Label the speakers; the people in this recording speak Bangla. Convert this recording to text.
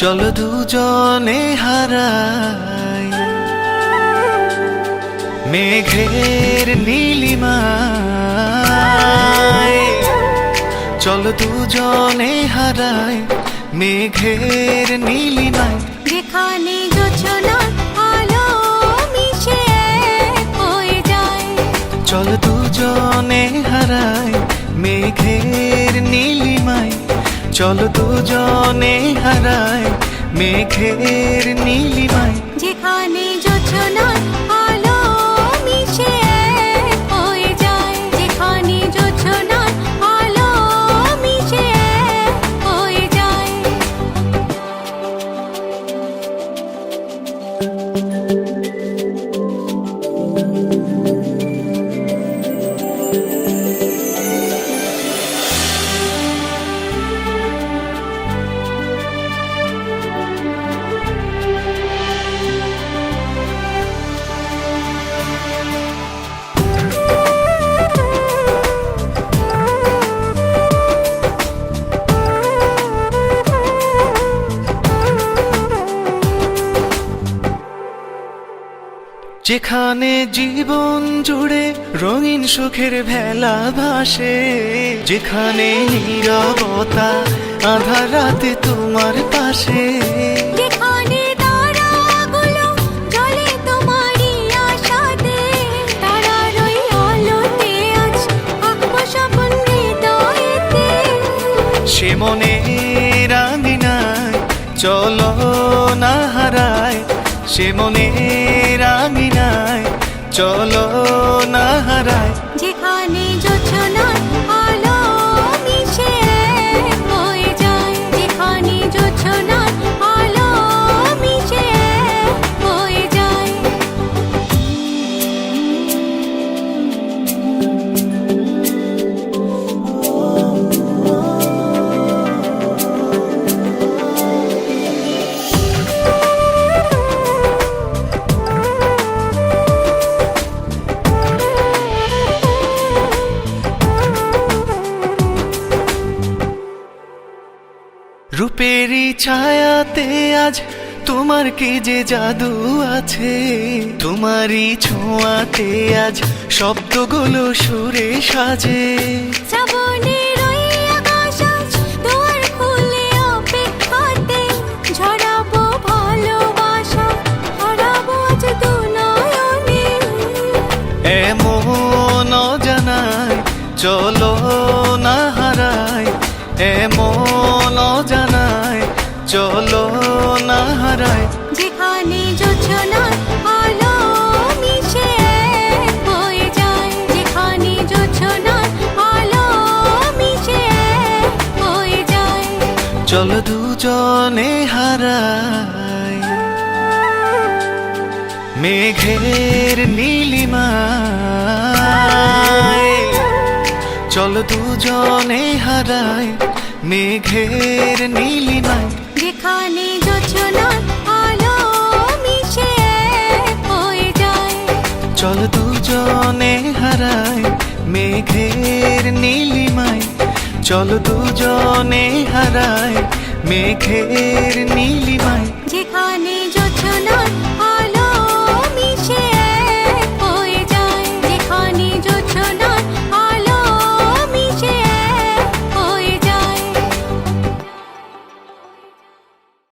Speaker 1: চলো দুজনে হারাই মেঘের নীলিমায়। চলো দুজনে হারাই মেঘের নীলিমায়।
Speaker 2: যেখানে জোছনার আলো মিশে এক হয়ে যায়।
Speaker 1: চলো দুজনে হারাই মেঘের নীলিমায়। চলো দুজনে হারাই মেঘের নীলিমায়।
Speaker 2: যেখানে জোছনার আলো মিশে এক হয়ে যায়। যেখানে জোছনার আলো মিশে এক হয়ে যায়।
Speaker 1: যেখানে জীবন জুড়ে রঙিন সুখের ভেলা ভাসে। যেখানে নীরবতা আধার রাতে তোমার পাশে।
Speaker 2: যেখানে তারাগুলো জ্বলে তোমারই আশাতে। তারার ওই আলোতে আজ আঁকবো স্বপ্ন হৃদয়েতে।
Speaker 1: সে মনের আঙিনায় চলো না হারায়। সে মনের আঙিনায় চলো না হারায়।
Speaker 2: যেখানে জোছনার আলো মিশে এক হয়ে যায়। যেখানে জোছনার আলো মিশে এক হয়ে যায়।
Speaker 1: রূপেরই ছায়াতে আজ তোমার কি যে জাদু আছে। তোমারই ছোঁয়াতে আজ শব্দগুলো সুরে সাজে।
Speaker 2: শ্রাবণের ওই আকাশ আজ দুয়ার খুলে অপেক্ষাতে। ঝরাবো ভালোবাসা, হারাবো আজ দু নয়নে।
Speaker 1: এমন অজানায় চলো না হারায়। এমন অজানায় চলো না হারায়।
Speaker 2: যেখানে জোছনার আলো মিশে এক হয়ে যায়। যেখানে জোছনার আলো মিশে এক হয়ে যায়।
Speaker 1: চলো দুজনে হারাই মেঘের নীলিমায়। চলো দুজনে হারাই মেঘের নীলিমায়।
Speaker 2: যেখানে জোছনার আলো মিশে এক হয়ে যায়।
Speaker 1: চলো দুজনে হারাই মেঘের নীলিমায়। চলো দুজনে হারাই মেঘের নীলিমায়।